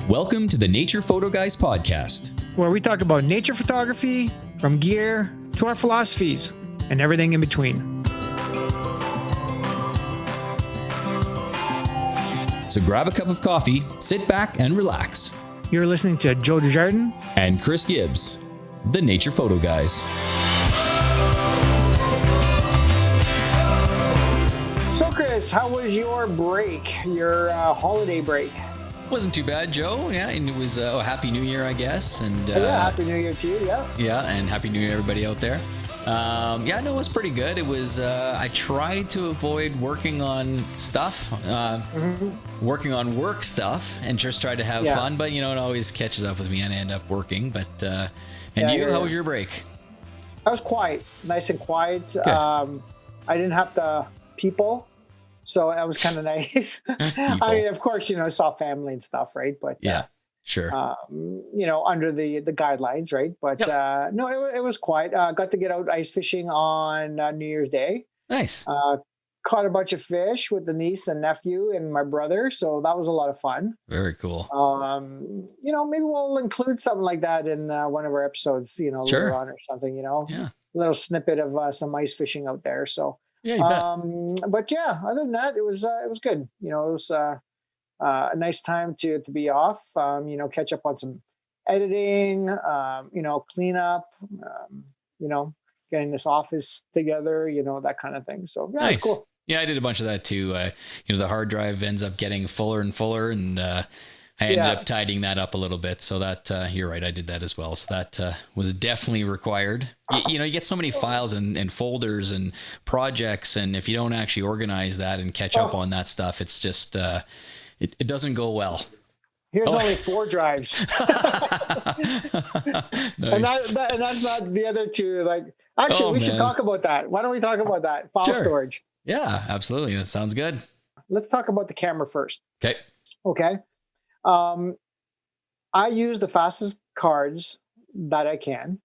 Welcome to the Nature Photo Guys podcast, where we talk about nature photography, from gear to our philosophies and everything in between. So grab a cup of coffee, sit back and relax. You're listening to Joe Desjardins and Chris Gibbs, the Nature Photo Guys. So Chris, how was your break, your holiday break? Wasn't too bad, Joe. Yeah, and it was a Happy New Year, I guess. And Happy New Year to you. Yeah, and Happy New Year, everybody out there. It was pretty good. It was. I tried to avoid working on stuff, working on work stuff, and just try to have fun. But it always catches up with me, and I end up working. But how was your break? I was quiet, nice and quiet. I didn't have to people. So that was kind of nice. I mean, of course, saw family and stuff, right? But sure. Under the guidelines, right? But no, it was quiet. Got to get out ice fishing on New Year's Day. Nice. Caught a bunch of fish with the niece and nephew and my brother. So that was a lot of fun. Very cool. Maybe we'll include something like that in one of our episodes, later on or something, Yeah. A little snippet of some ice fishing out there. So. Yeah, you bet. But other than that, it was good. It was a nice time to be off. Catch up on some editing. Clean up. Getting this office together. That kind of thing. So nice. It's cool. Yeah, I did a bunch of that too. The hard drive ends up getting fuller and fuller, and I ended up tidying that up a little bit. So that you're right, I did that as well. So that was definitely required. You get so many files and folders and projects, and if you don't actually organize that and catch up on that stuff, it's just it doesn't go well. Here's only 4 drives. Nice. and that's not the other 2. We should talk about that. Why don't we talk about that? File storage. Yeah, absolutely. That sounds good. Let's talk about the camera first. Okay. I use the fastest cards that I can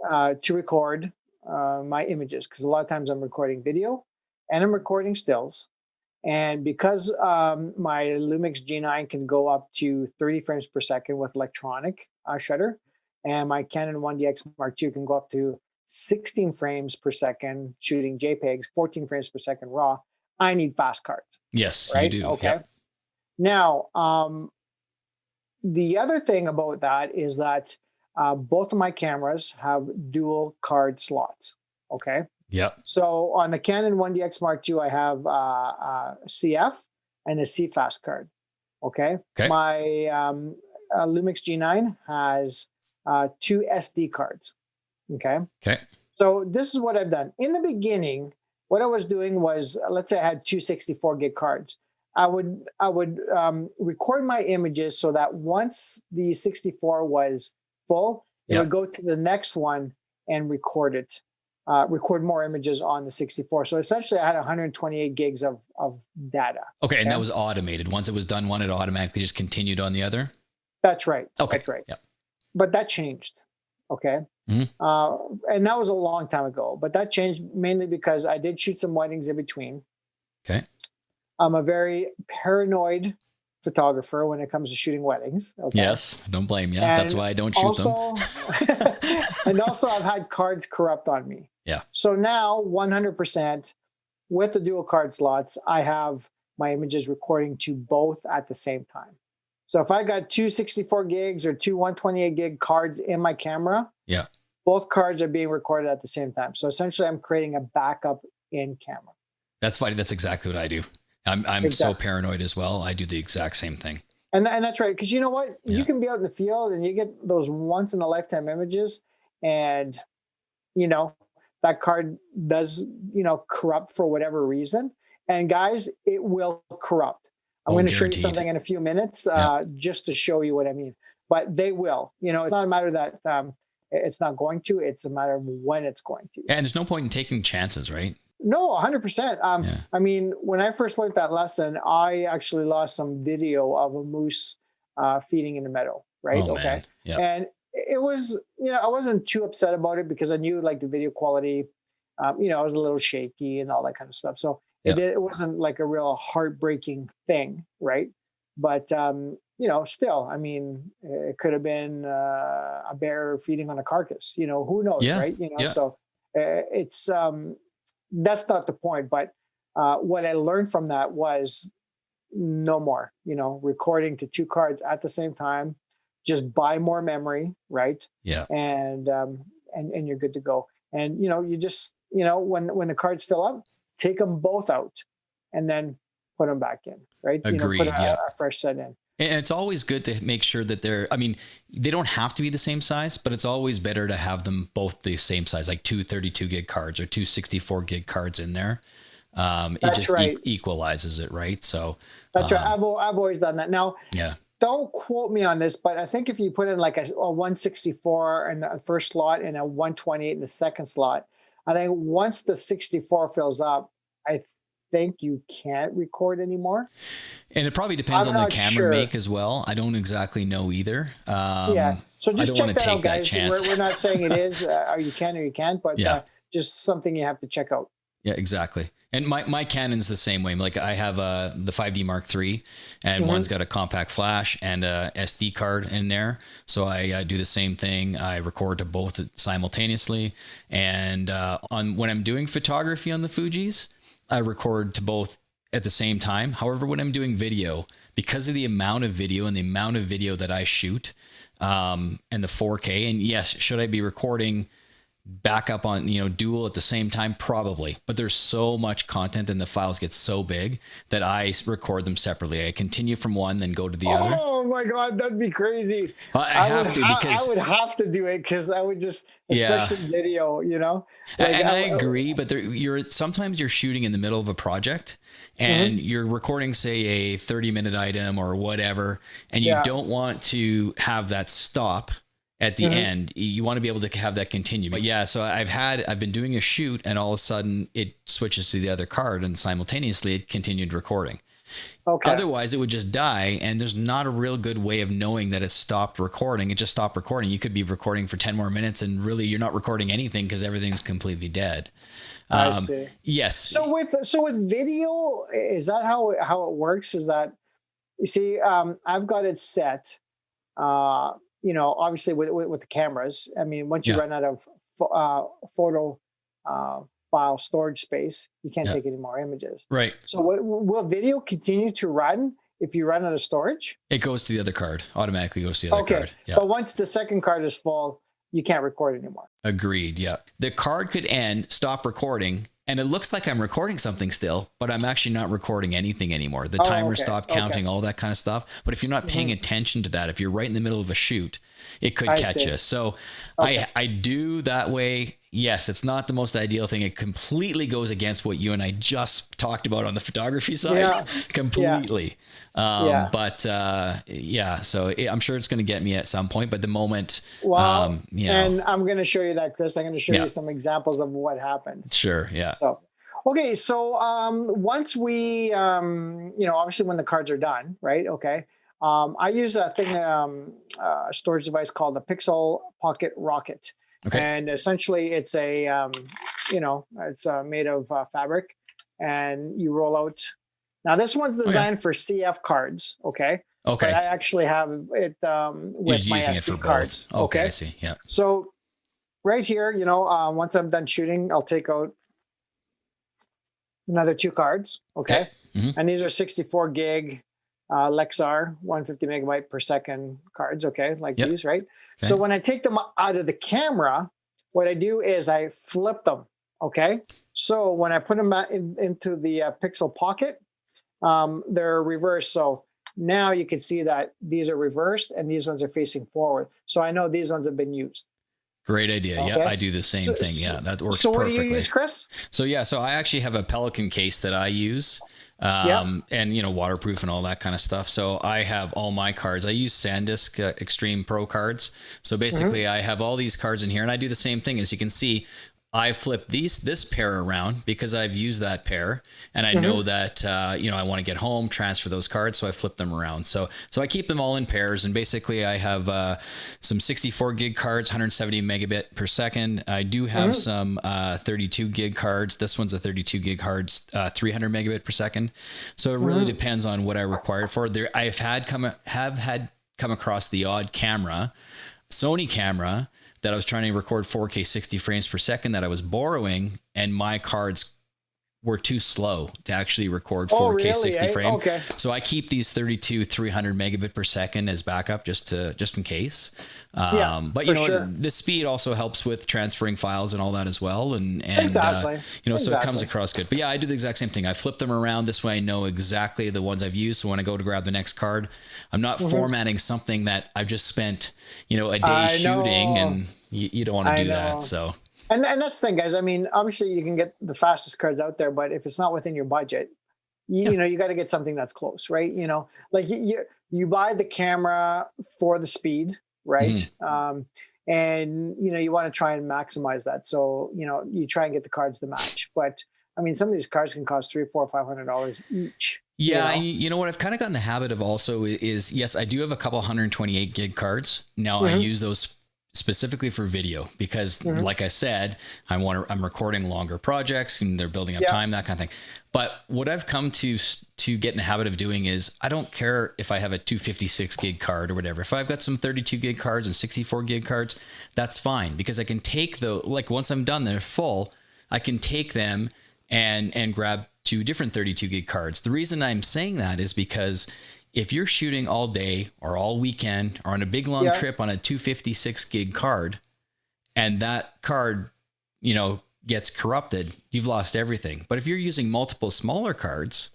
to record my images, because a lot of times I'm recording video and I'm recording stills. And because my Lumix G9 can go up to 30 frames per second with electronic shutter, and my Canon 1DX Mark II can go up to 16 frames per second shooting JPEGs, 14 frames per second RAW, I need fast cards. Yes, right? you do. Okay. Yep. Now, the other thing about that is that both of my cameras have dual card slots. Okay. Yep. So on the Canon 1DX Mark II, I have a CF and a CFast card. Okay. My Lumix G9 has 2 SD cards. Okay. So this is what I've done. In the beginning, what I was doing was, let's say I had 2 64 gig cards. I would record my images so that once the 64 was full, it would go to the next one and record it, record more images on the 64. So essentially I had 128 gigs of data. Okay, and that was automated. Once it was done one, it automatically just continued on the other? That's right. Okay. That's right. Yep. But that changed. Okay. Mm-hmm. And that was a long time ago. But that changed mainly because I did shoot some weddings in between. Okay. I'm a very paranoid photographer when it comes to shooting weddings. Okay? Yes, don't blame you. That's why I don't shoot them. And also I've had cards corrupt on me. Yeah. So now 100% with the dual card slots, I have my images recording to both at the same time. So if I got 2 64 gigs or 2 128 gig cards in my camera, both cards are being recorded at the same time. So essentially I'm creating a backup in camera. That's funny. That's exactly what I do. I'm so paranoid as well. I do the exact same thing. And that's right. Because you know what? You can be out in the field and you get those once in a lifetime images, and that card does corrupt for whatever reason. And guys, it will corrupt. I'm going to show you something in a few minutes just to show you what I mean. But they will. It's not a matter that it's not going to. It's a matter of when it's going to. And there's no point in taking chances, right? No, 100%. I mean, when I first learned that lesson, I actually lost some video of a moose feeding in the meadow, right? Oh, okay. Yep. And it was, I wasn't too upset about it because I knew the video quality, I was a little shaky and all that kind of stuff. So it wasn't like a real heartbreaking thing, right? but still, I mean, it could have been a bear feeding on a carcass. Who knows, Yeah. right? Yeah. So it's that's not the point. But what I learned from that was no more. Recording to two cards at the same time. Just buy more memory, right? Yeah. And you're good to go. And you just when the cards fill up, take them both out, and then put them back in, right? Agreed. Put Yeah. a fresh set in. And it's always good to make sure that they don't have to be the same size, but it's always better to have them both the same size, like two 32 gig cards or two 64 gig cards in there. It just right. Equalizes it, right? So that's right. I've always done that. Now, yeah. Don't quote me on this, but I think if you put in like a 164 in the first slot and a 128 in the second slot, I think once the 64 fills up, I think you can't record anymore. And it probably depends on the camera make as well. I don't exactly know either. Yeah. So just check that out, guys. We're not saying it is, or you can or you can't, but just something you have to check out. Yeah, exactly. And my Canon's the same way. Like I have the 5D Mark III, and one's got a compact flash and a SD card in there. So I do the same thing. I record to both simultaneously. And when I'm doing photography on the Fujis, I record to both at the same time. However, when I'm doing video, because of the amount of video and the amount of video that I shoot, and the 4K, and yes, should I be recording back up on dual at the same time? Probably, but there's so much content and the files get so big that I record them separately. I continue from one, then go to the other. Oh my god, that'd be crazy. I would have to do it because I would just, especially video, and I agree, but sometimes you're shooting in the middle of a project and you're recording, say, a 30-minute item or whatever, and you don't want to have that stop at the end. You want to be able to have that continue. But yeah, so I've been doing a shoot and all of a sudden it switches to the other card and simultaneously it continued recording. Okay. Otherwise it would just die, and there's not a real good way of knowing that it stopped recording. It just stopped recording. You could be recording for 10 more minutes and really you're not recording anything because everything's completely dead. I see. Yes. So with video, is that how it works? Is that, you see, I've got it set, obviously with the cameras. I mean, once you run out of photo file storage space, you can't take any more images. Right. So will video continue to run if you run out of storage? It goes to the other card. Automatically goes to the other card. Yeah. But once the second card is full, you can't record anymore. Agreed. Yeah. The card could stop recording, and it looks like I'm recording something still, but I'm actually not recording anything anymore. The timer stopped counting, all that kind of stuff. But if you're not paying attention to that, if you're right in the middle of a shoot, it could catch you. So I do that way. Yes, it's not the most ideal thing. It completely goes against what you and I just talked about on the photography side. Completely. But so I'm sure it's going to get me at some point, but the moment, and I'm going to show you that, Chris. I'm going to show you some examples of what happened. Sure. Yeah. So, okay. So, once we, obviously when the cards are done, right? Okay. I use a thing, a storage device called the Pixel Pocket Rocket. Okay. And essentially it's a, it's made of fabric, and you roll out. Now this one's designed for CF cards. Okay. Okay. But I actually have it with my SD cards. Okay. I see. Yeah. So right here, once I'm done shooting, I'll take out another two cards. Okay. And these are 64 gig Lexar 150 megabyte per second cards. Okay. Like these, right? Okay. So when I take them out of the camera, what I do is I flip them. Okay. So when I put them into the Pixel Pocket, they're reversed. So now you can see that these are reversed and these ones are facing forward. So I know these ones have been used. Great idea. Okay. Yeah, I do the same thing. Yeah, that works perfectly. So what do you use, Chris? So I actually have a Pelican case that I use. And waterproof and all that kind of stuff. So I have all my cards. I use SanDisk Extreme Pro cards. So basically I have all these cards in here, and I do the same thing. As you can see, I flip this pair around because I've used that pair, and I know that I want to get home, transfer those cards, so I flip them around. So I keep them all in pairs, and basically I have some 64 gig cards, 170 megabit per second. I do have some 32 gig cards. This one's a 32 gig cards, 300 megabit per second. So it really depends on what I require it for. There, I've had come across the odd camera, Sony camera, that I was trying to record 4K 60 frames per second that I was borrowing, and my cards were too slow to actually record 4K 60 frames. Okay. So I keep these 32 300 megabit per second as backup just in case. But the speed also helps with transferring files and all that as well. And exactly. So it comes across good. But yeah, I do the exact same thing. I flip them around this way. I know exactly the ones I've used. So when I go to grab the next card, I'm not formatting something that I've just spent, a day shooting, and you don't want to do that. So. And that's the thing, guys. I mean, obviously you can get the fastest cards out there, but if it's not within your budget, you got to get something that's close, right? Like you buy the camera for the speed, right? And you want to try and maximize that. So you try and get the cards to match. But I mean, some of these cards can cost $300, $400, $500 each. Yeah, you know what I've kind of gotten the habit of also is yes, I do have a couple 128 gig cards. Now I use those specifically for video because like I said, I'm recording longer projects and they're building up time, that kind of thing. But what I've come to get in the habit of doing is I don't care if I have a 256 gig card or whatever. If I've got some 32 gig cards and 64 gig cards, that's fine because I can take once I'm done, they're full, I can take them and grab 2 different 32 gig cards. The reason I'm saying that is because if you're shooting all day or all weekend or on a big long trip on a 256 gig card and that card, gets corrupted, you've lost everything. But if you're using multiple smaller cards,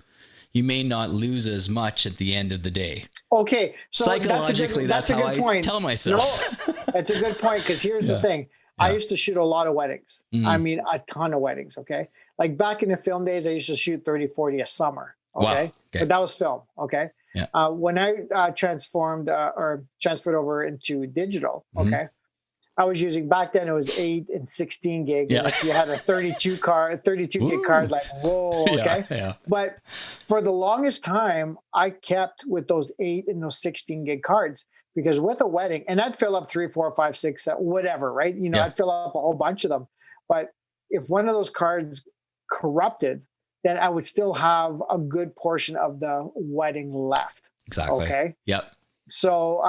you may not lose as much at the end of the day. Okay. So psychologically, that's how I tell myself. No, that's a good point. Cause here's the thing. I used to shoot a lot of weddings. I mean, a ton of weddings. Okay. Like back in the film days, I used to shoot 30, 40 a summer. Okay. Wow. Okay. But that was film. Okay. Yeah. When I transferred over into digital, okay, I was using, back then it was 8 and 16 gig. And if you had a 32 gig card, like, whoa, okay. Yeah. But for the longest time, I kept with those 8 and those 16 gig cards because with a wedding, and I'd fill up 3, 4, 5, 6, whatever, right? I'd fill up a whole bunch of them. But if one of those cards corrupted, then I would still have a good portion of the wedding left. Exactly. Okay. Yep. So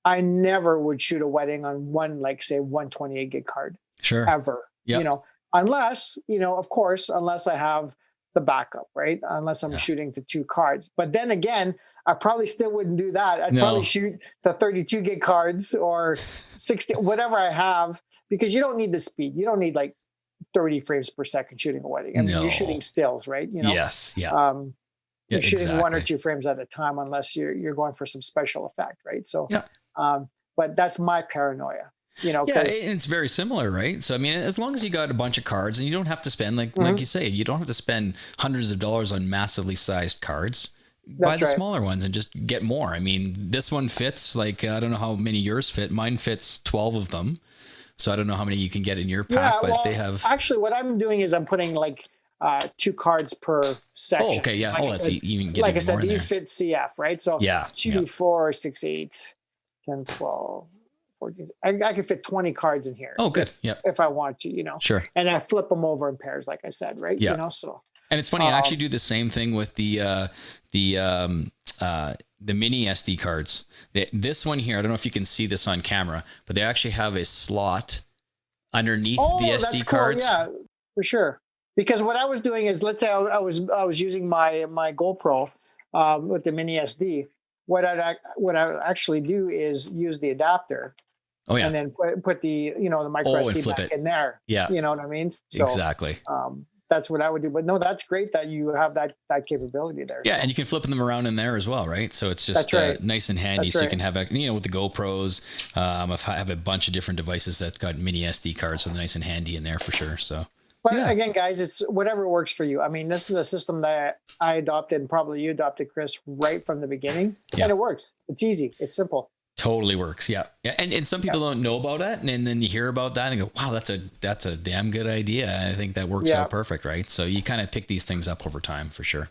I never would shoot a wedding on one, like say 128 gig card. Sure. Ever. Yep. Unless, of course, unless I have the backup, right? Unless I'm shooting to 2 cards. But then again, I probably still wouldn't do that. I'd probably shoot the 32 gig cards or 60, whatever I have, because you don't need the speed. You don't need like 30 frames per second shooting a wedding. I mean, you're shooting stills, right? Yes. Yeah. You're shooting 1 or 2 frames at a time, unless you're going for some special effect, right? So, but that's my paranoia, it's very similar, right? So, I mean, as long as you got a bunch of cards and you don't have to spend, like you say, you don't have to spend hundreds of dollars on massively sized cards. Buy the smaller ones and just get more. I mean, this one fits, like, I don't know how many yours fit. Mine fits 12 of them. So I don't know how many you can get in your pack, but they have. Actually, what I'm doing is I'm putting like 2 cards per section. Oh, okay, yeah. Like that's even getting like I said, more in these there. fit CF, right? So 2, 4, 6, 8, 10, 12, 14. I can fit 20 cards in here. Oh, good. If I want to, Sure. And I flip them over in pairs, like I said, right? Yeah. So. And it's funny, I actually do the same thing with the mini SD cards. This one here, I don't know if you can see this on camera, but they actually have a slot underneath the SD cards. Yeah, for sure. Because what I was doing is, let's say I was using my GoPro with the mini SD. What I actually do is use the adapter. Oh yeah. And then put the the micro SD back in there. Yeah. You know what I mean? So, exactly. That's what I would do. But no, that's great that you have that capability there. Yeah, and you can flip them around in there as well, right? So it's just nice and handy. So you can have, with the GoPros, I have a bunch of different devices that got mini SD cards, so they're nice and handy in there for sure. So. But again, guys, it's whatever works for you. I mean, this is a system that I adopted, and probably you adopted, Chris, right from the beginning. And it works. It's easy. It's simple. Totally works. Yeah. Yeah. And some people don't know about it. And then you hear about that and go, wow, that's a damn good idea. I think that works out perfect. Right. So you kind of pick these things up over time for sure.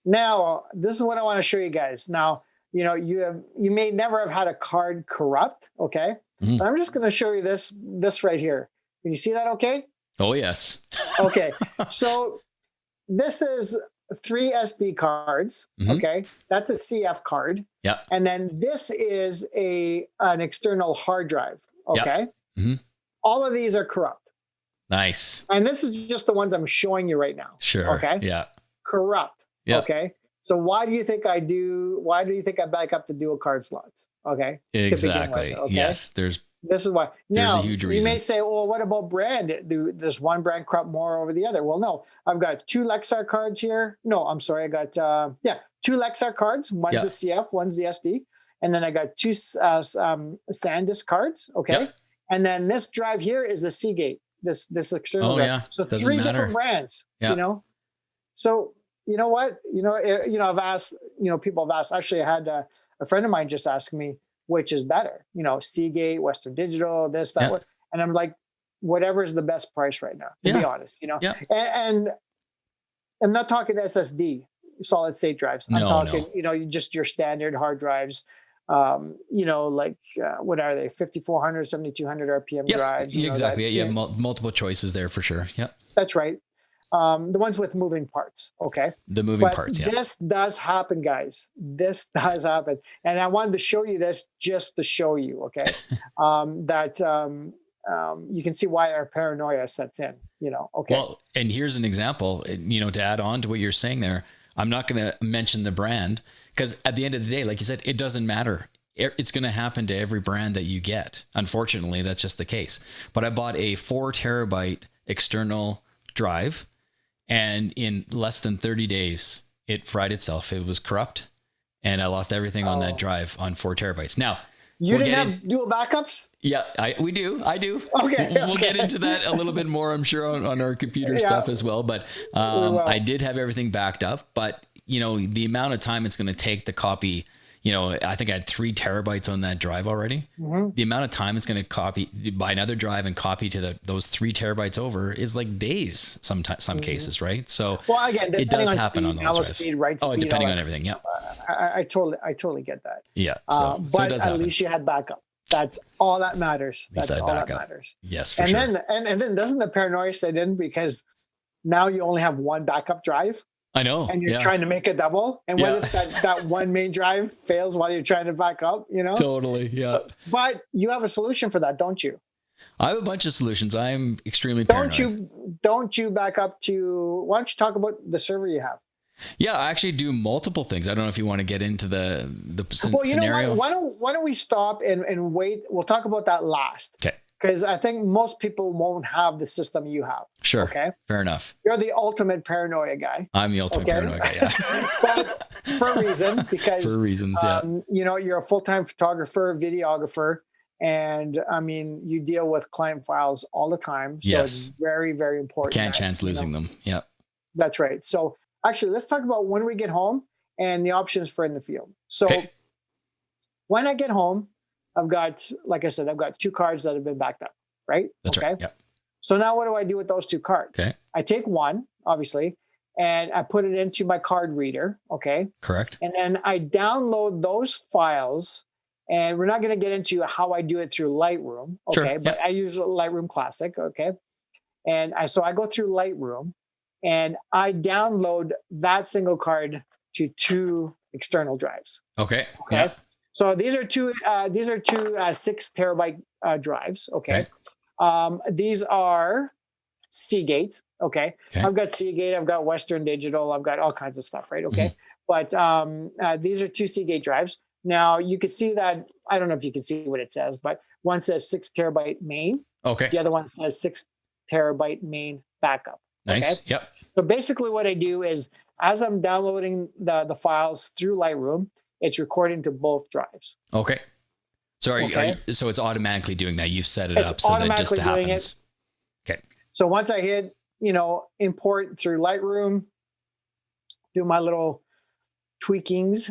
Now, this is what I want to show you guys. Now, you may never have had a card corrupt. Okay. But I'm just going to show you this right here. Can you see that? Okay. Oh, yes. Okay. So this is 3 SD cards. Okay. That's a CF card. Yeah. And then this is an external hard drive. Okay. Yep. All of these are corrupt. Nice. And this is just the ones I'm showing you right now. Sure. Okay. Yeah. Corrupt. Yep. Okay. So why do you think I back up the dual card slots? Okay. Exactly. Okay? Yes. This is why. There's now, a huge reason. You may say, well, what about brand? Does one brand corrupt more over the other? Well, no. I've got 2 Lexar cards here. No, I'm sorry. I got 2 Lexar cards. One's the CF, one's the SD. And then I got 2 SanDisk cards. Okay. Yep. And then this drive here is the Seagate. This external drive. Yeah. So 3 different brands. Yeah. So you know what? I've asked, people have asked. Actually, I had a friend of mine just ask me which is better. Seagate, Western Digital, this, that, and I'm like, whatever's the best price right now. To be honest, and I'm not talking SSD, solid state drives. I'm talking, just your standard hard drives. What are they? 5,400, 7,200 RPM drives. Exactly. You have multiple choices there for sure. Yep. That's right. The ones with moving parts. Okay. The moving parts. Yeah. This does happen, guys. This does happen. And I wanted to show you this just to show you, okay, that you can see why our paranoia sets in, okay. Well, and here's an example, to add on to what you're saying there. I'm not going to mention the brand because at the end of the day, like you said, it doesn't matter. It's going to happen to every brand that you get. Unfortunately, that's just the case. But I bought a 4 terabyte external drive. And in less than 30 days, it fried itself. It was corrupt. And I lost everything on that drive on 4 terabytes. Now, you didn't have dual backups? Yeah, we do. I do. Okay. We'll get into that a little bit more, I'm sure, on our computer stuff as well. But I did have everything backed up. But, the amount of time it's going to take to copy, I think I had 3 terabytes on that drive already. The amount of time it's going to buy another drive and copy to those 3 terabytes over is like days, some cases, right? So again, it does happen on those speed, right speed, depending on everything. Yeah. I totally get that. Yeah. But at least you had backup. That's all that matters. That's all that matters. Yes, for sure. And then doesn't the paranoia set in because now you only have 1 backup drive? I know. And you're trying to make a double. And what if that one main drive fails while you're trying to back up, Totally. Yeah. But you have a solution for that, don't you? I have a bunch of solutions. I'm extremely paranoid. Don't you back up to, why don't you talk about the server you have? Yeah, I actually do multiple things. I don't know if you want to get into the scenario. Why don't we stop and wait? We'll talk about that last. Okay. Because I think most people won't have the system you have. Sure. Okay. Fair enough. You're the ultimate paranoia guy. I'm the ultimate paranoia guy. Yeah. But for a reason, because for reasons, yeah. You're a full-time photographer, videographer, and I mean, you deal with client files all the time. So it's very, very important. Can't chance losing them. Yeah. That's right. So actually, let's talk about when we get home and the options for in the field. So when I get home, I've got, like I said, I've got 2 cards that have been backed up, right? That's right. Yeah. So now what do I do with those 2 cards? Okay. I take one, obviously, and I put it into my card reader. Okay. Correct. And then I download those files, and we're not going to get into how I do it through Lightroom. Okay. Sure. But I use Lightroom Classic. Okay. And so I go through Lightroom and I download that single card to 2 external drives. Okay. Yeah. So these are two 6 terabyte drives. Okay. These are Seagate. Okay. I've got Seagate. I've got Western Digital. I've got all kinds of stuff. Right. Okay. But these are 2 Seagate drives. Now you can see that. I don't know if you can see what it says, but one says 6 terabyte main. Okay. The other one says 6 terabyte main backup. Nice. Okay? Yep. So basically what I do is as I'm downloading the files through Lightroom, it's recording to both drives. Okay. So so it's automatically doing that. You've set it up so that just happens. Okay. So once I hit, import through Lightroom, do my little tweakings,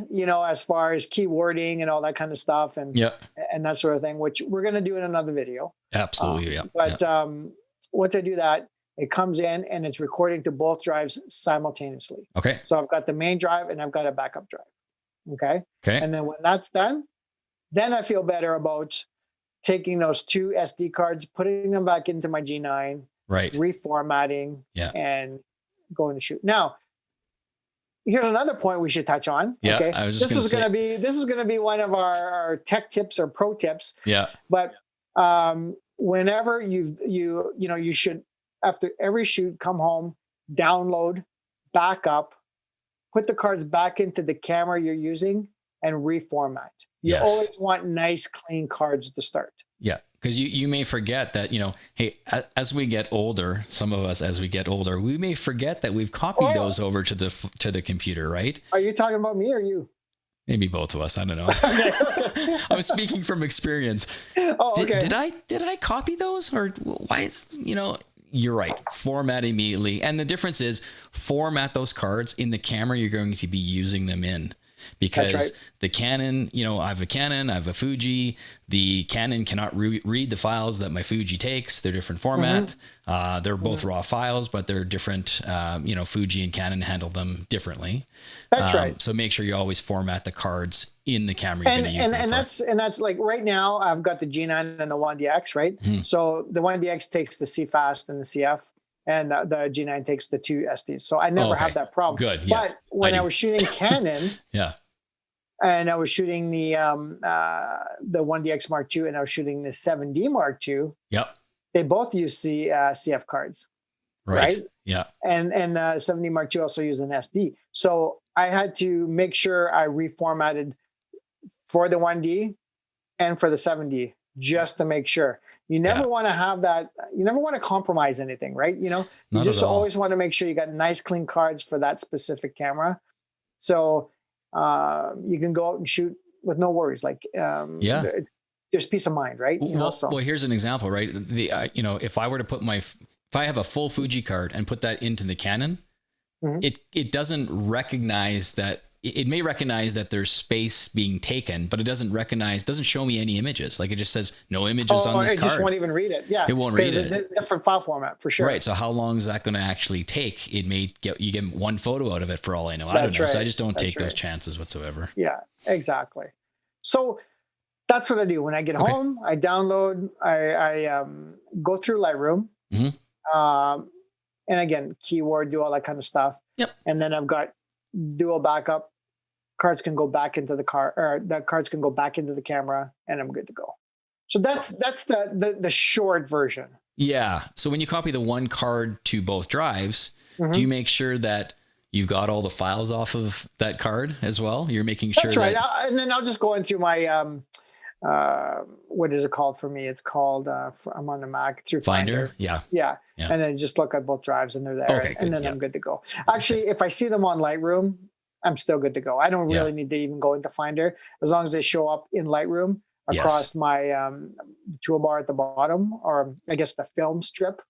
as far as keywording and all that kind of stuff, and that sort of thing, which we're going to do in another video. Absolutely, But once I do that, it comes in and it's recording to both drives simultaneously. Okay. So I've got the main drive and I've got a backup drive. Okay. Okay. And then when that's done, then I feel better about taking those two SD cards, putting them back into my G9, right, reformatting, and going to shoot. Now, here's another point we should touch on. Yeah, okay, I was just this is going to be one of our tech tips or pro tips. Yeah, but whenever you should, after every shoot, come home, download, back up, put the cards back into the camera you're using, and reformat. You always want nice, clean cards to start. Yeah, because you may forget that, hey, as we get older, some of us, as we get older, we may forget that we've copied those over to the computer, right? Are you talking about me or you? Maybe both of us. I don't know. I'm speaking from experience. Oh, okay. Did I copy those, or why is You're right. Format immediately, and the difference is format those cards in the camera you're going to be using them in. Because the Canon, I have a Canon, I have a Fuji. The Canon cannot read the files that my Fuji takes. They're different format. They're both raw files, but they're different. Fuji and Canon handle them differently. That's right. So make sure you always format the cards in the camera you're going to use. And that's like right now I've got the G9 and the 1DX, right? So the 1DX takes the CFast and the CF. And the G9 takes the two SDs. So I never have that problem. Good. Yeah. But when I was shooting Canon, and I was shooting the 1DX Mark II, and I was shooting the 7D Mark II, they both use CF cards. Right? Yeah. And the 7D Mark II also use an SD. So I had to make sure I reformatted for the 1D and for the 7D just to make sure. You never want to have that. You never want to compromise anything, right? You just always want to make sure you got nice, clean cards for that specific camera. So you can go out and shoot with no worries. Like, there's peace of mind, right? Well, here's an example, right? If I were to put if I have a full Fuji card and put that into the Canon, it doesn't recognize that. It may recognize that there's space being taken, but it doesn't show me any images. Like it just says no images on this card. It just won't even read it. Yeah. It won't read it. It's a different file format for sure. Right. So how long is that going to actually take? You get one photo out of it for all I know. I don't know. So I just don't take those chances whatsoever. Yeah, exactly. So that's what I do. When I get home, I download, I go through Lightroom, and again, keyword, do all that kind of stuff. Yep. And then I've got dual backup. Cards can go back into the car, or the cards can go back into the camera, and I'm good to go. So that's the short version. Yeah. So when you copy the one card to both drives, do you make sure that you've got all the files off of that card as well? You're making sure. That's right. And then I'll just go into my what is it called for me? It's called I'm on the Mac through Finder. Yeah. And then just look at both drives and they're there. Okay, and then I'm good to go. Actually, if I see them on Lightroom, I'm still good to go. I don't really need to even go into Finder as long as they show up in Lightroom across my toolbar at the bottom, or I guess the film strip,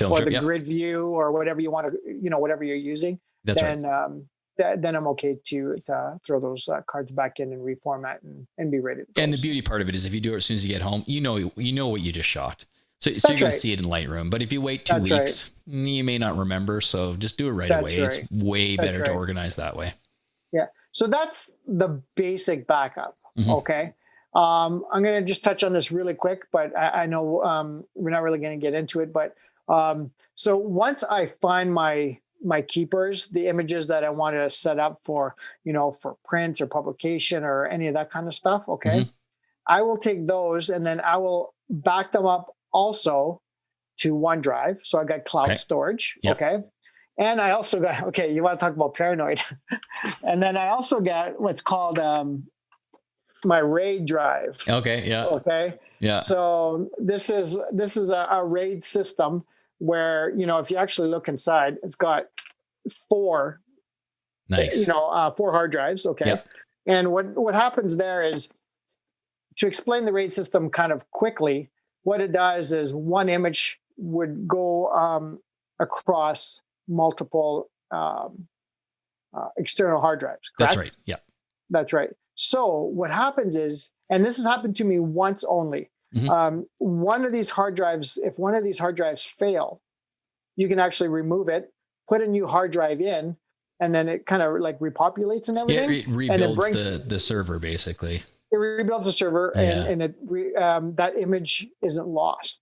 or the grid view, or whatever you want to, whatever you're using. Then I'm okay to throw those cards back in and reformat and be ready to go. And the beauty part of it is if you do it as soon as you get home, you know what you just shot. So you're going to see it in Lightroom. But if you wait 2 weeks, you may not remember. So just do it right away. It's way better to organize that way. Yeah. So that's the basic backup. Okay. I'm going to just touch on this really quick, but I know we're not really going to get into it. But so once I find my keepers, the images that I want to set up for, for print or publication or any of that kind of stuff. Okay. I will take those and then I will back them up also to OneDrive. So I got cloud storage. Okay. And I also got, you want to talk about paranoid. And then I also got what's called my RAID drive. Okay. Yeah. Okay. Yeah. So this is a RAID system where, if you actually look inside, it's got 4 hard drives. Okay. Yep. And what happens there is, to explain the RAID system kind of quickly, what it does is one image would go across multiple external hard drives. Correct? That's right. Yeah. That's right. So what happens is, and this has happened to me once only. One of these hard drives, if one of these hard drives fail, you can actually remove it, put a new hard drive in, and then it kind of like repopulates and everything. Yeah, it rebuilds the server basically. It rebuilds the server, and that image isn't lost.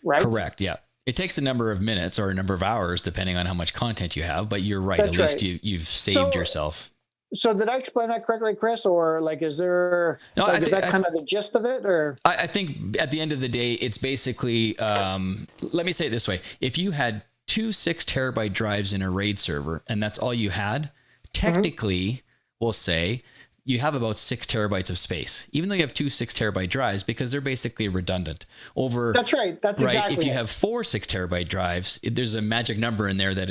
Right? Correct. Yeah. It takes a number of minutes or a number of hours, depending on how much content you have. But you're right. That's at least right. you've saved yourself. So did I explain that correctly, Chris? Or like, is there, no, like, is that kind of the gist of it? Or I think at the end of the day, it's basically, let me say it this way. If you had 2 6 terabyte drives in a RAID server, and that's all you had, technically, we'll say you have about 6 terabytes of space, even though you have 2 6 terabyte drives, because they're basically redundant. That's right. That's right. Exactly. If you have 4 6 terabyte drives, there's a magic number in there that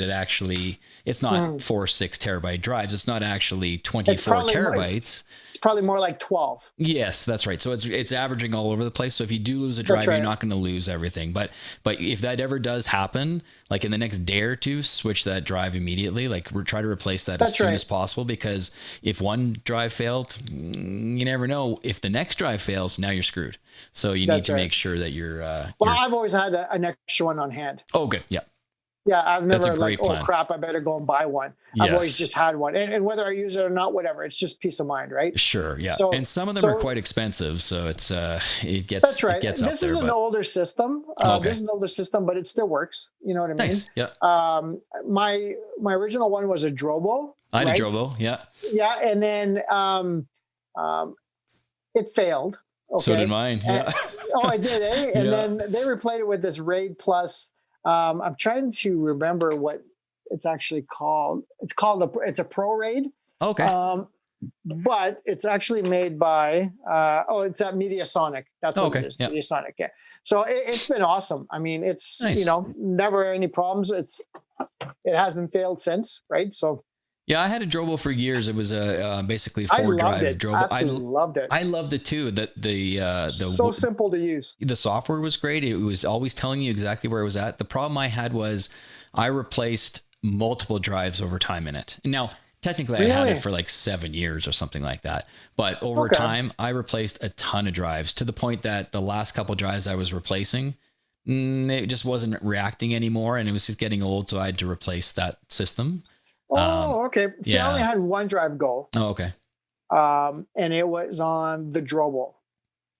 it's not 4 6 terabyte drives. It's not actually 24 terabytes. It's probably more like 12. Yes, that's right. So it's averaging all over the place. So if you do lose a drive, you're not going to lose everything. But if that ever does happen, like in the next day or two, switch that drive immediately. Like try to replace that as soon as possible, because if one drive failed, you never know. If the next drive fails, now you're screwed. So you need to make sure that you're. I've always had an extra one on hand. Oh, good. Yeah. Yeah, I've never like, oh crap, I better go and buy one. Yes. I've always just had one. And whether I use it or not, whatever, it's just peace of mind, right? Sure, yeah. So, and some of them are quite expensive, so it gets That's right. It gets this is an older system. This is an older system, but it still works. You know what I mean? Nice. Yeah. My original one was a Drobo. I had a Drobo, yeah. Yeah, and then it failed. Okay? So did mine. Yeah. I did, eh? And then they replaced it with this RAID Plus. I'm trying to remember what it's actually called. It's a Pro RAID. Okay. But it's actually made by it's at Mediasonic. That's what it is. Yep. Mediasonic. Yeah. So it's been awesome. I mean, it's nice. Never any problems. It hasn't failed since, right? So. Yeah, I had a Drobo for years. It was a basically 4-drive Drobo. I loved it. I loved it too. The so simple to use. The software was great. It was always telling you exactly where it was at. The problem I had was I replaced multiple drives over time in it. Now, technically, I had it for like 7 years or something like that. But over time, I replaced a ton of drives to the point that the last couple drives I was replacing, it just wasn't reacting anymore, and it was just getting old. So I had to replace that system. Oh, okay. See, I only had one drive go. Oh, okay. And it was on the Drobo.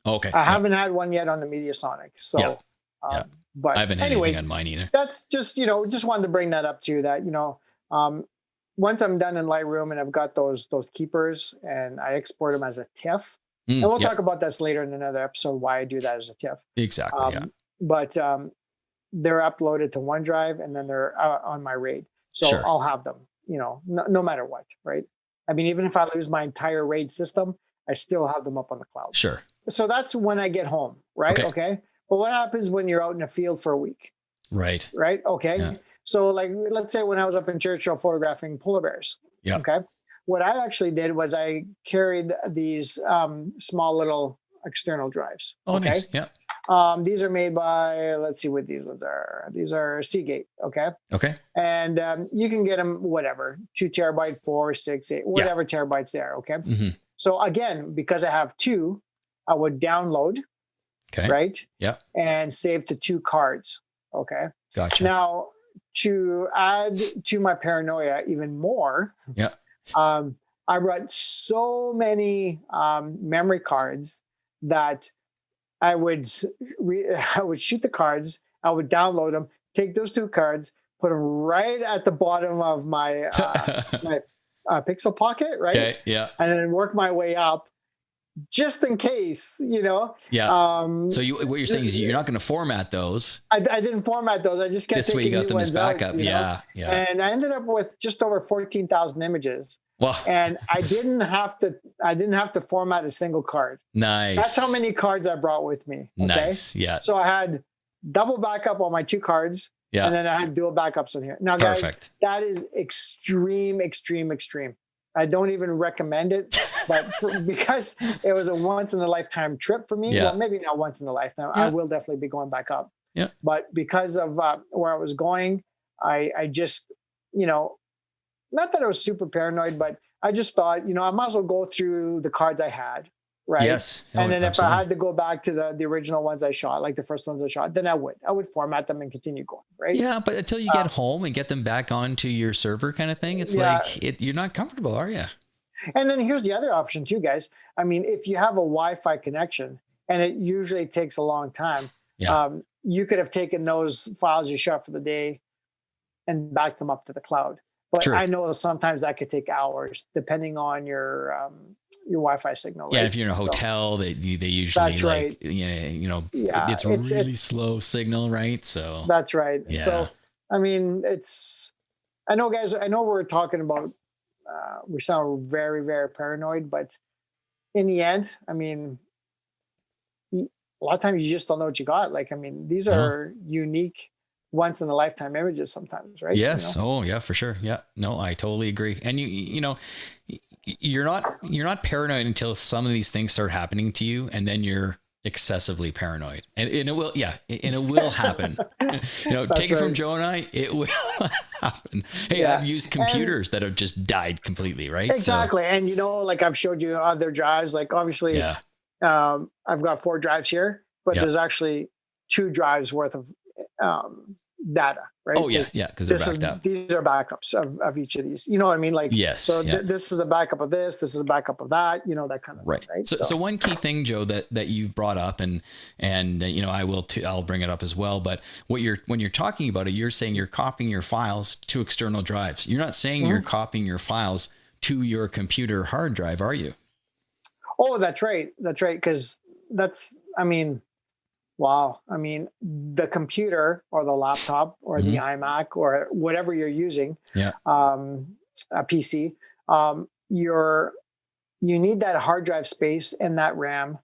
Okay. I haven't had one yet on the Mediasonic. So, but I haven't had anything on mine either. That's just, just wanted to bring that up to you that, once I'm done in Lightroom and I've got those keepers and I export them as a TIFF, and we'll talk about this later in another episode, why I do that as a TIFF. Exactly. But they're uploaded to OneDrive and then they're on my RAID. So I'll have them. No matter what, right? I mean, even if I lose my entire RAID system, I still have them up on the cloud. Sure. So that's when I get home, right? Okay. But what happens when you're out in the field for a week? Right. Right. Okay. Yeah. So like, let's say when I was up in Churchill photographing polar bears. Yeah. Okay. What I actually did was I carried these small little external drives. Oh, nice. Yeah. These are made by, let's see what these ones are. These are Seagate. Okay. And you can get them, whatever, 2 terabyte, 4, 6, 8, whatever terabytes they are. Okay. Mm-hmm. So again, because I have 2, I would download. Okay. Right. Yeah. And save to 2 cards. Okay. Gotcha. Now to add to my paranoia even more. Yeah. I brought so many memory cards that I would shoot the cards. I would download them, take those 2 cards, put them right at the bottom of my my pixel pocket, right? Okay. Yeah. And then work my way up, just in case, Yeah. So what you're saying is you're not going to format those. I didn't format those. I just kept this way you got them as backup. Yeah. And I ended up with just over 14,000 images. Well, and I didn't have to format a single card. Nice. That's how many cards I brought with me. Okay? Nice. Yeah. So I had double backup on my 2 cards. Yeah. And then I had dual backups in here. Now, guys, that is extreme. I don't even recommend it, but because it was a once in a lifetime trip for me, well, maybe not once in a lifetime. I will definitely be going back up. Yeah. But because of where I was going, I just, not that I was super paranoid, but I just thought, I might as well go through the cards I had. Right. Yes. Oh, and then absolutely. if I had to go back to the original ones I shot, like the first ones I shot, then I would format them and continue going. Right. Yeah. But until you get home and get them back onto your server kind of thing, it's you're not comfortable, are you? And then here's the other option too, guys. I mean, if you have a Wi-Fi connection, and it usually takes a long time, you could have taken those files you shot for the day and backed them up to the cloud. But I know sometimes that could take hours, depending on your Wi-Fi signal. Right? Yeah, if you're in a hotel, they usually it's really slow signal, right? So that's right. Yeah. So I mean, I know, guys. I know we're talking about. We sound very, very paranoid, but in the end, I mean, a lot of times you just don't know what you got. Like, I mean, these are unique, once in a lifetime images sometimes, right? Yes. Oh yeah, for sure. Yeah. No, I totally agree. And you're not paranoid until some of these things start happening to you, and then you're excessively paranoid, and it will happen. Take it from Joe and I, it will happen. Hey, I've used computers that have just died completely, right? Exactly. So, and like I've showed you other drives, like obviously I've got 4 drives here, but there's actually 2 drives worth of data, right? Oh yeah, because they're backed up. These are backups of each of these. You know what I mean? Like, yes. So this is a backup of this. This is a backup of that. That kind of right. thing, right? So one key thing, Joe, that you've brought up, and I will too. I'll bring it up as well. But when you're talking about it, you're saying you're copying your files to external drives. You're not saying you're copying your files to your computer hard drive, are you? Oh, that's right. That's right. Because wow. I mean, the computer or the laptop or the iMac or whatever you're using, a PC, you need that hard drive space and that RAM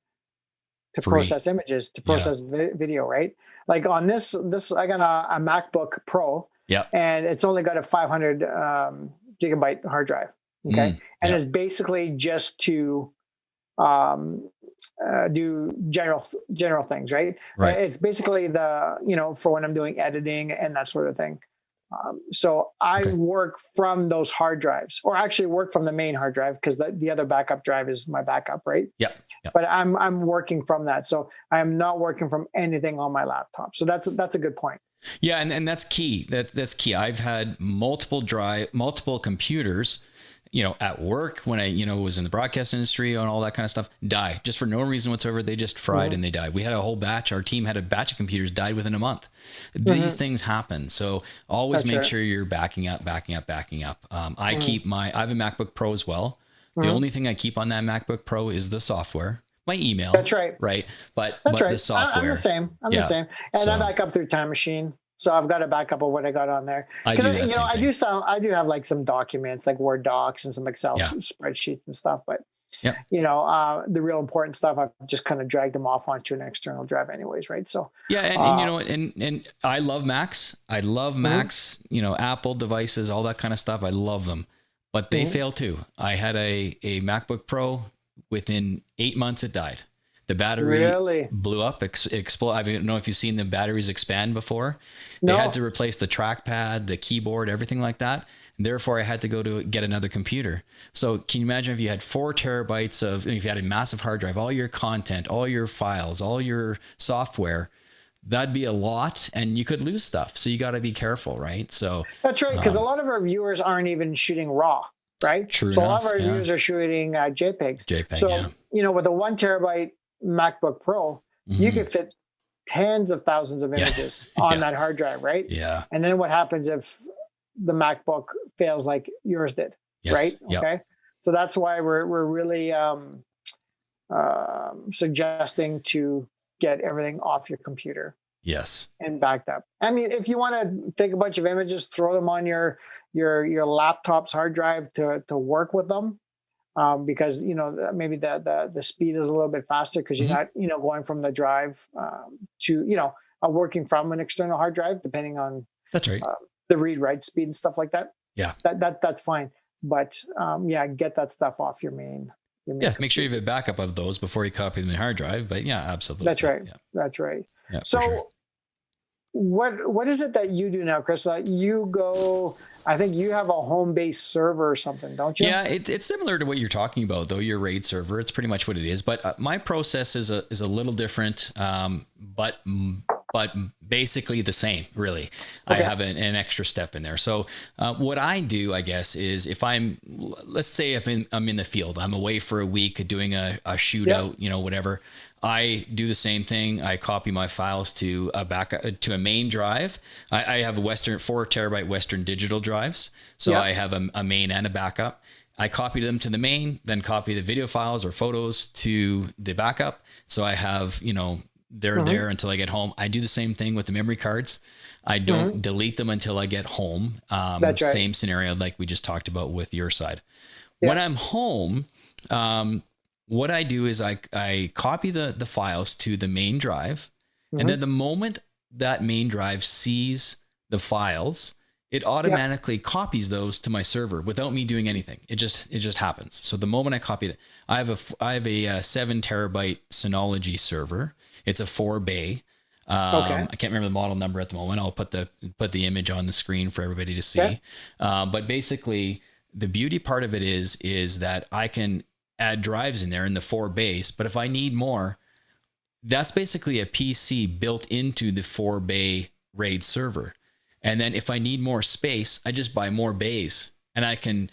to process images, to process video, right? Like on this I got a MacBook Pro, and it's only got a 500 gigabyte hard drive, okay? And it's basically just to do general things, right? It's basically for when I'm doing editing and that sort of thing. So I work from those hard drives, or actually work from the main hard drive, because the other backup drive is my backup, right? Yeah. But I'm working from that, so I'm not working from anything on my laptop. So that's a good point. Yeah, and that's key. That's key. I've had multiple computers, at work when I, was in the broadcast industry and all that kind of stuff, die just for no reason whatsoever. They just fried and they died. We had a whole batch. Our team had a batch of computers died within a month. These things happen. So always make sure you're backing up. I have a MacBook Pro as well. The only thing I keep on that MacBook Pro is the software, my email. That's right. Right. But the software. I'm the same. I'm the same. And I back up through Time Machine. So I've got a backup of what I got on there. I do have like some documents, like Word docs and some Excel spreadsheets and stuff. But the real important stuff, I've just kind of dragged them off onto an external drive, anyways, right? So and I love Macs. I love Macs. Apple devices, all that kind of stuff. I love them, but they fail too. I had a MacBook Pro. Within 8 months, it died. The battery blew up, explode. I don't know if you've seen the batteries expand before. They had to replace the trackpad, the keyboard, everything like that. Therefore, I had to go to get another computer. So can you imagine if you had 4 terabytes if you had a massive hard drive, all your content, all your files, all your software, that'd be a lot, and you could lose stuff. So you got to be careful, right? So that's right. Because a lot of our viewers aren't even shooting RAW, right? True so enough, a lot of our viewers are shooting JPEGs. So, with a 1 terabyte MacBook Pro, you could fit tens of thousands of images on that hard drive, right? Yeah. And then what happens if the MacBook fails like yours did, right? Yep. Okay. So that's why we're really suggesting to get everything off your computer. Yes. And backed up. I mean, if you want to take a bunch of images, throw them on your laptop's hard drive to work with them. Because maybe the speed is a little bit faster because you're not going from the drive to working from an external hard drive, depending on that's right the read write speed and stuff like that. Yeah, that's fine. But get that stuff off your main. Make sure you have a backup of those before you copy them in the hard drive. But absolutely. That's right. Yeah. That's right. Yeah, so what is it that you do now, Chris? You go I think you have a home-based server or something, don't you? Yeah, it's similar to what you're talking about, though. Your RAID server, it's pretty much what it is. But my process is a little different, but basically the same, really. Okay. I have an extra step in there. So what I do, I guess, is if let's say if I'm in the field, I'm away for a week doing a shootout, whatever. I do the same thing. I copy my files to a main drive. I have 4 terabyte Western Digital drives. So I have a main and a backup. I copy them to the main, then copy the video files or photos to the backup. So I have, they're there until I get home. I do the same thing with the memory cards. I don't delete them until I get home. That's right. Same scenario like we just talked about with your side. Yeah. When I'm home, what I do is I copy the files to the main drive. And then the moment that main drive sees the files, it automatically copies those to my server without me doing anything. It just happens. So the moment I copied it, I have a 7 terabyte Synology server. It's a 4 bay. I can't remember the model number at the moment. I'll put the image on the screen for everybody to see. Okay. But basically the beauty part of it is that I can add drives in there in the 4 bays, but if I need more, that's basically a PC built into the 4 bay RAID server. And then if I need more space, I just buy more bays, and I can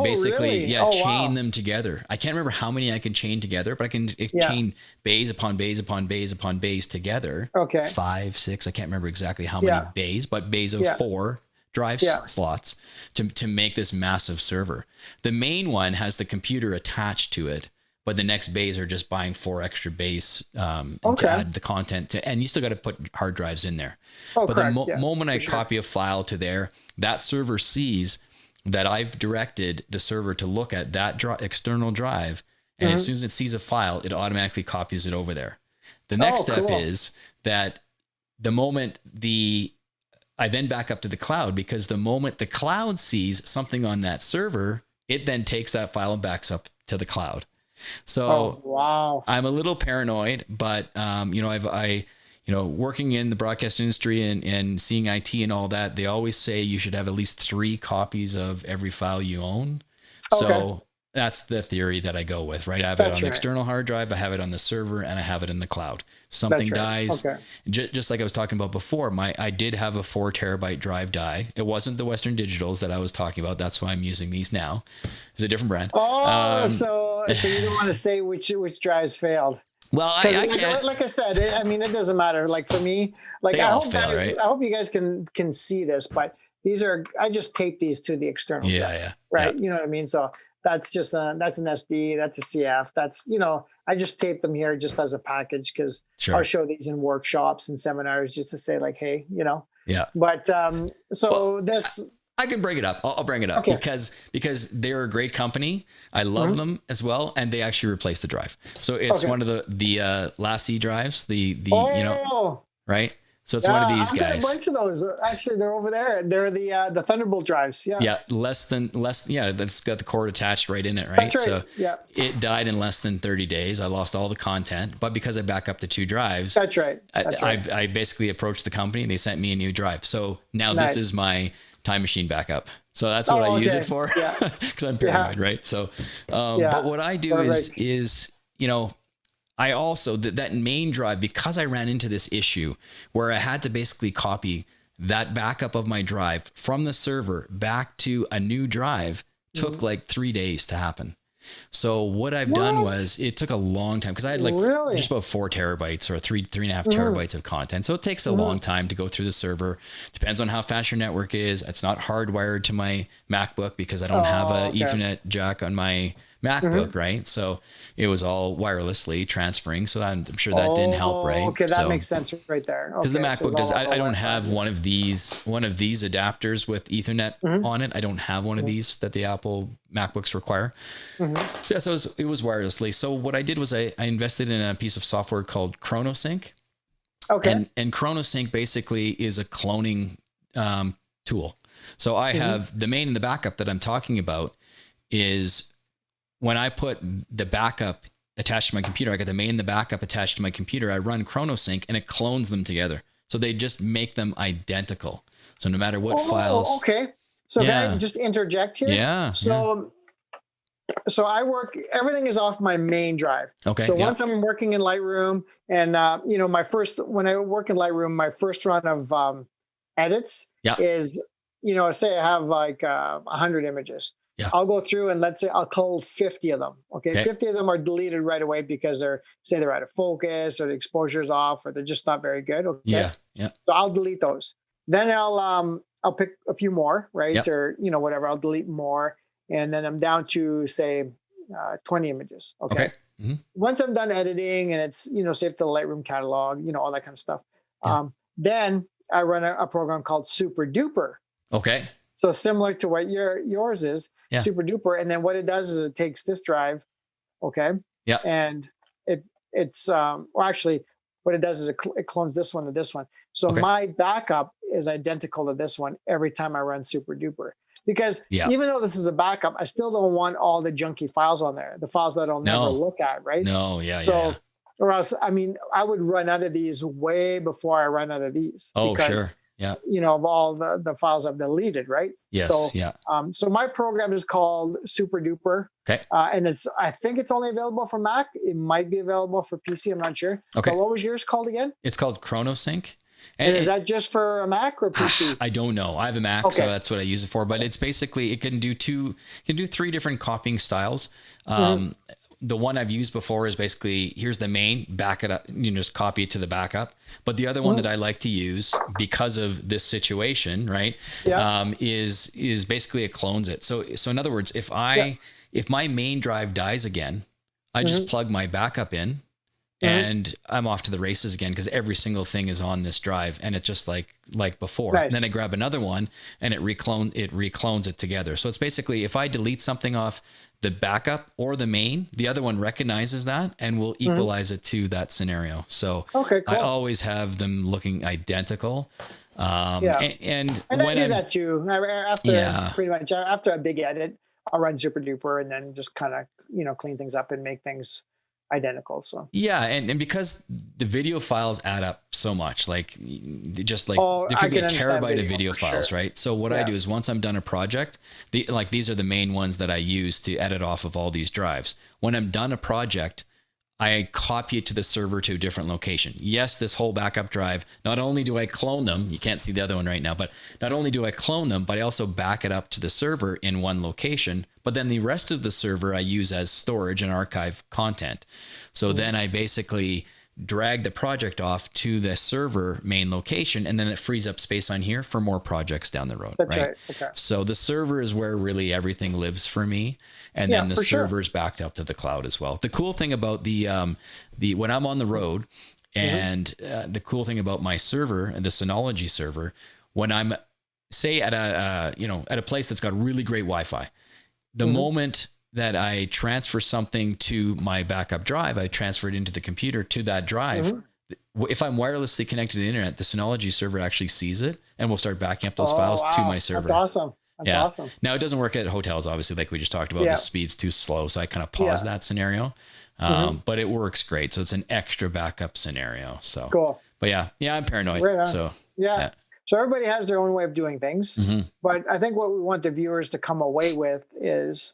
basically chain them together. I can't remember how many I can chain together, but I can chain bays upon bays upon bays upon bays together. Okay. 5, 6, I can't remember exactly how many bays, but bays of 4 drive slots to make this massive server. The main one has the computer attached to it, but the next bays are just buying 4 extra bays to add the content to, and you still got to put hard drives in there. But the moment I copy a file to there, that server sees that I've directed the server to look at that external drive, and as soon as it sees a file, it automatically copies it over there. The next step is that the moment I then back up to the cloud, because the moment the cloud sees something on that server, it then takes that file and backs up to the cloud. So I'm a little paranoid, but working in the broadcast industry and seeing IT and all that, they always say you should have at least 3 copies of every file you own. So that's the theory that I go with, right? I have it on the external hard drive, I have it on the server, and I have it in the cloud. Something dies. Just like I was talking about before, I did have a 4 terabyte drive die. It wasn't the Western Digitals that I was talking about. That's why I'm using these now. It's a different brand. So you don't want to say which drives failed. Well, I can't. Like I said, it doesn't matter. Like for me, I hope you guys can see this, but I just taped these to the external drive, right? Yeah. You know what I mean? So that's just that's an SD, that's a CF. That's, I just taped them here just as a package because I'll show these in workshops and seminars just to say like, hey, Yeah. But I can bring it up. I'll bring it up because they're a great company. I love them as well, and they actually replaced the drive. So it's one of the Lassie drives. Right. So it's one of these guys. A bunch of those. Actually, they're over there. They're the Thunderbolt drives. Yeah. Yeah. That's got the cord attached right in it. Right. That's right. So it died in less than 30 days. I lost all the content, but because I back up the 2 drives. That's right. I basically approached the company and they sent me a new drive. So now this is my time machine backup. So that's what I use it for. Because I'm paranoid. Right. So, but what I do is I also, that main drive, because I ran into this issue where I had to basically copy that backup of my drive from the server back to a new drive, took like 3 days to happen. So what I've done was, it took a long time because I had just about 4 terabytes or 3.5 terabytes of content. So it takes a long time to go through the server. Depends on how fast your network is. It's not hardwired to my MacBook because I don't have a Ethernet jack on my MacBook, right? So it was all wirelessly transferring. So I'm sure that didn't help, right? Okay, that makes sense right there. Because the MacBook does. I don't have one of these adapters with Ethernet on it. I don't have one of these that the Apple MacBooks require. So it was wirelessly. So what I did was I invested in a piece of software called Chronosync. Okay. And Chronosync basically is a cloning tool. So I have the main and the backup that I'm talking about is when I put the backup attached to my computer, I got the main and the backup attached to my computer. I run Chronosync and it clones them together. So they just make them identical. So no matter what files. Okay. So can I just interject here? Yeah. So everything is off my main drive. Okay. So once I'm working in Lightroom and, when I work in Lightroom, my first run of edits is, say I have like 100 images. Yeah. I'll go through and let's say I'll cull 50 of them. Okay. 50 of them are deleted right away because they're out of focus or the exposure's off or they're just not very good. Okay. Yeah. So I'll delete those. Then I'll pick a few more, right? Yep. Or, whatever, I'll delete more. And then I'm down to say 20 images. Okay. Mm-hmm. Once I'm done editing and it's, saved to the Lightroom catalog, all that kind of stuff. Then I run a program called Super Duper. Okay. So similar to what yours is, Super Duper. And then what it does is it takes this drive. Okay. Yeah. And actually what it does is it clones this one to this one. So my backup is identical to this one every time I run Super Duper. Because even though this is a backup, I still don't want all the junky files on there, the files that I'll never look at, right? No, or else, I would run out of these way before I run out of these. Oh, because, sure. Yeah. Of all the files I've deleted, right? Yes. So my program is called Super Duper. Okay. And I think it's only available for Mac. It might be available for PC. I'm not sure. Okay. But what was yours called again? It's called Chronosync. And is that just for a Mac or PC? I don't know. I have a Mac, so that's what I use it for. But it's basically, it can do three different copying styles. The one I've used before is basically, here's the main, back it up, just copy it to the backup. But the other one that I like to use because of this situation, right, is basically it clones it. So in other words, if my main drive dies again, I just plug my backup in. And I'm off to the races again because every single thing is on this drive and it's just like before. Nice. And then I grab another one and it reclones it together. So it's basically, if I delete something off the backup or the main, the other one recognizes that and will equalize it to that scenario. So cool. I always have them looking identical. And I do that too. After a big edit, I'll run Super Duper and then just kind of, clean things up and make things identical. So and because the video files add up so much, there could be a terabyte of video files, right? So what I do is once I'm done a project, these are the main ones that I use to edit off of all these drives. When I'm done a project, I copy it to the server to a different location. Yes, this whole backup drive, not only do I clone them, you can't see the other one right now, but not only do I clone them, but I also back it up to the server in one location. But then the rest of the server I use as storage and archive content. So then I basically drag the project off to the server main location, and then it frees up space on here for more projects down the road. That's right. Okay. So the server is where really everything lives for me. And then the server's backed up to the cloud as well. The cool thing about the when I'm on the road and the cool thing about my server and the Synology server, when I'm say at a place that's got really great Wi-Fi, the moment that I transfer something to my backup drive, I transfer it into the computer to that drive. If I'm wirelessly connected to the internet, the Synology server actually sees it and will start backing up those files to my server. That's awesome. That's awesome. Now it doesn't work at hotels, obviously, like we just talked about. The speed's too slow, so I kind of pause that scenario. But it works great. So it's an extra backup scenario. So cool. But I'm paranoid. Right on. So So everybody has their own way of doing things. But I think what we want the viewers to come away with is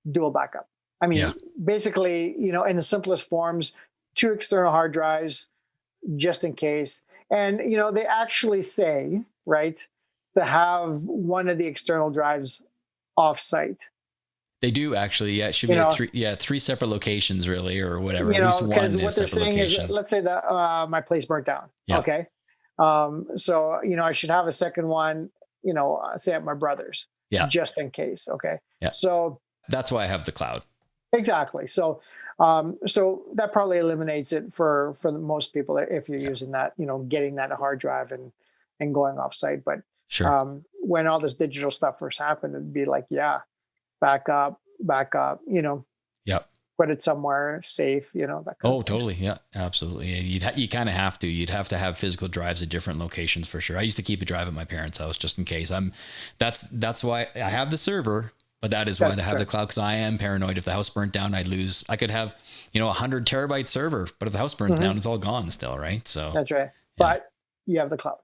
dual backup. I mean, basically, in the simplest forms, 2 external hard drives, just in case. And, they actually say, right, to have one of the external drives off-site. They do actually. Yeah, it should be three separate locations, really, or whatever. At least one because what they're saying location. Is, let's say that my place burnt down. Yeah. Okay. So I should have a second one. Say at my brother's. Yeah. Just in case. Okay. Yeah. So that's why I have the cloud. Exactly. So that probably eliminates it for the most people if you're using that. Getting that hard drive and going off-site, but. Sure. When all this digital stuff first happened, it'd be like, back up, put it somewhere safe, that kind of totally. Yeah, absolutely. You kind of have to. You'd have to have physical drives at different locations for sure. I used to keep a drive at my parents' house just in case. That's why I have the server, but that is why I have the cloud, because I am paranoid. If the house burnt down, I could have, 100 terabyte server, but if the house burns down, it's all gone still, right? So that's right. But you have the cloud.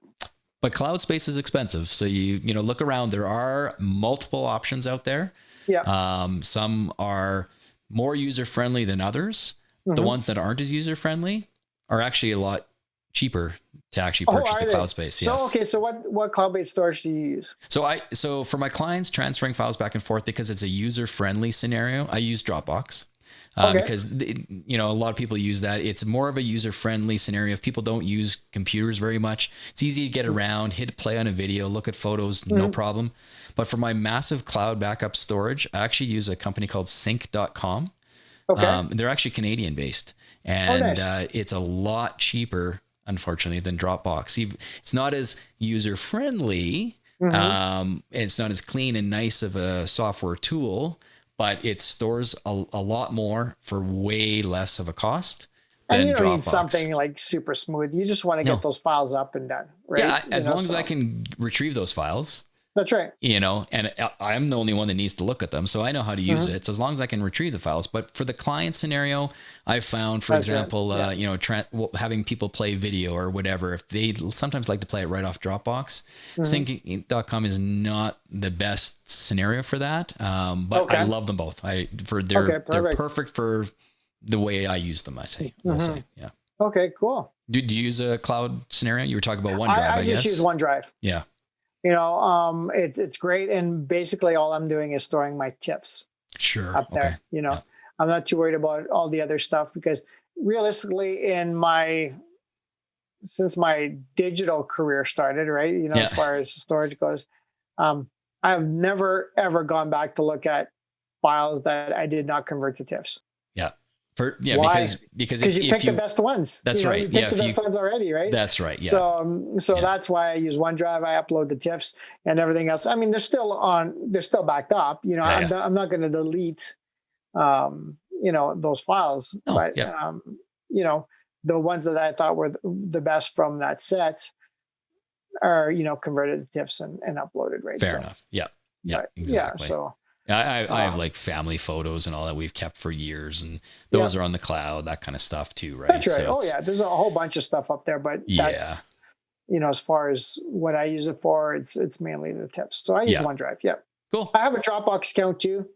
But cloud space is expensive. So you know, look around. There are multiple options out there. Yeah. Some are more user friendly than others. The ones that aren't as user friendly are actually a lot cheaper to actually purchase the cloud space. So yes. okay, so what cloud-based storage do you use? So for my clients transferring files back and forth, because it's a user friendly scenario, I use Dropbox. Because you know, a lot of people use that. It's more of a user-friendly scenario. If people don't use computers very much, it's easy to get around, hit play on a video, look at photos, no problem. But for my massive cloud backup storage, I actually use a company called sync.com. Okay. They're actually Canadian based, and it's a lot cheaper, unfortunately, than Dropbox. It's not as user-friendly. It's not as clean and nice of a software tool, but it stores a lot more for way less of a cost than and you don't Dropbox. need something like super smooth. You just want to get those files up and done, right? Yeah, as long as I can retrieve those files. That's right. You know, and I'm the only one that needs to look at them, so I know how to use it. So as long as I can retrieve the files. But for the client scenario, I've found, for example, you know, having people play video or whatever, if they sometimes like to play it right off Dropbox, sync.com is not the best scenario for that. But I love them both. They're perfect for the way I use them, I say. We'll say. Yeah. Okay, cool. Do you use a cloud scenario? You were talking about OneDrive, I guess. I just use OneDrive. Yeah. You know, it's great, and basically all I'm doing is storing my TIFFs up there. Okay. You know, I'm not too worried about all the other stuff, because realistically, since my digital career started, right? You know, as far as storage goes, I've never ever gone back to look at files that I did not convert to TIFFs. Why? Because you pick the best ones. That's right. You pick the best ones already, right? That's right. Yeah. So that's why I use OneDrive. I upload the TIFFs and everything else. I mean, they're still backed up. You know, I'm not going to delete, you know, those files. But you know, the ones that I thought were the best from that set are, you know, converted to TIFFs and uploaded. Right. Fair enough. Yeah. Yeah. Exactly. Yeah. So. I have like family photos and all that we've kept for years, and those are on the cloud, that kind of stuff too, right? That's right. So there's a whole bunch of stuff up there, but that's, you know, as far as what I use it for, it's mainly the TIFFs. So I use OneDrive. Yeah. Cool. I have a Dropbox account too.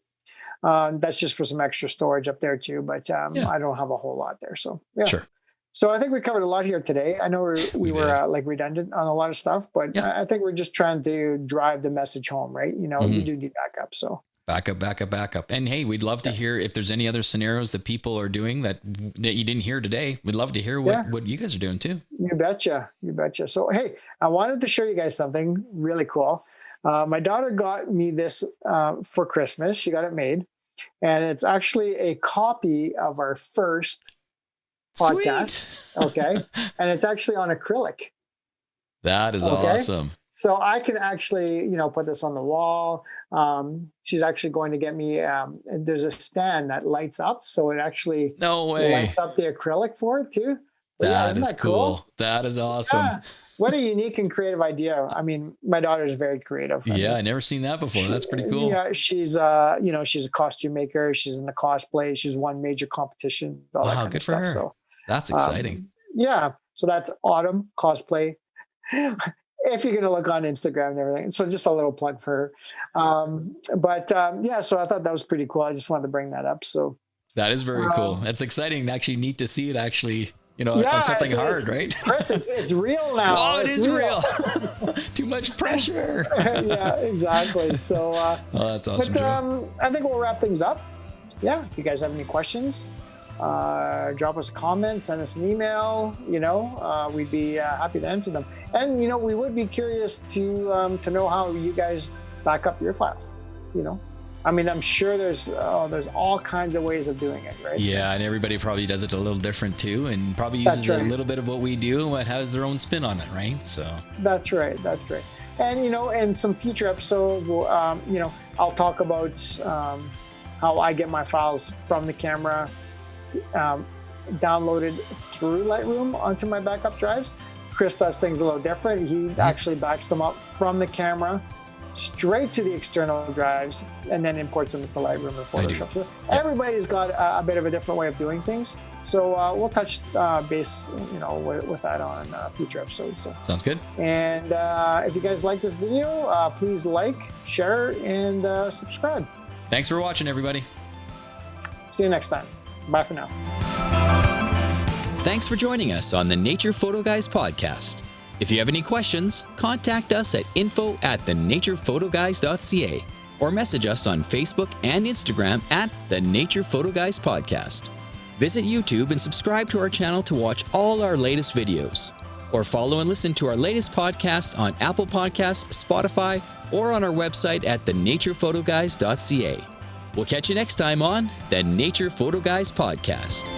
That's just for some extra storage up there too, but I don't have a whole lot there. So Sure. So I think we covered a lot here today. I know we were like redundant on a lot of stuff, but I think we're just trying to drive the message home, right? You know, you do need backup. So backup. And hey, we'd love to hear if there's any other scenarios that people are doing that you didn't hear today. We'd love to hear what you guys are doing too. You betcha. So, hey, I wanted to show you guys something really cool. My daughter got me this for Christmas. She got it made, and it's actually a copy of our first podcast. Okay. And it's actually on acrylic. That is awesome. So I can actually, you know, put this on the wall. She's actually going to get me, there's a stand that lights up. So it actually lights up the acrylic for it too. But that is cool. That is awesome. Yeah. What a unique and creative idea. I mean, my daughter's very creative. I never seen that before. That's pretty cool. Yeah, she's you know, she's a costume maker. She's in the cosplay. She's won major competitions. All that kind good of stuff. For her. So that's exciting. So that's Autumn Cosplay. If you're going to look on Instagram and everything. So just a little plug for her. So I thought that was pretty cool. I just wanted to bring that up. So that is very cool. That's exciting. Actually neat to see it actually, you know, on something hard, right? Chris, it's real now. Oh, it is real. Too much pressure. Yeah, exactly. So, that's awesome. But I think we'll wrap things up. Yeah. If you guys have any questions, drop us a comment, send us an email, you know, we'd be happy to answer them. And, you know, we would be curious to know how you guys back up your files, you know. I mean, I'm sure there's all kinds of ways of doing it, right? Yeah, and everybody probably does it a little different too, and probably uses a little bit of what we do and has their own spin on it, right? So That's right. And, you know, in some future episodes, we'll, you know, I'll talk about how I get my files from the camera downloaded through Lightroom onto my backup drives. Chris does things a little different. He actually backs them up from the camera straight to the external drives and then imports them into Lightroom and Photoshop. So everybody's got a bit of a different way of doing things. So we'll touch base, with that on future episodes. So. Sounds good. And if you guys like this video, please like, share, and subscribe. Thanks for watching, everybody. See you next time. Bye for now. Thanks for joining us on the Nature Photo Guys podcast. If you have any questions, contact us at info@thenaturePhotoGuys.ca or message us on Facebook and Instagram at the Nature Photo Guys Podcast. Visit YouTube and subscribe to our channel to watch all our latest videos. Or follow and listen to our latest podcast on Apple Podcasts, Spotify, or on our website at thenaturePhotoGuys.ca. We'll catch you next time on the Nature Photo Guys Podcast.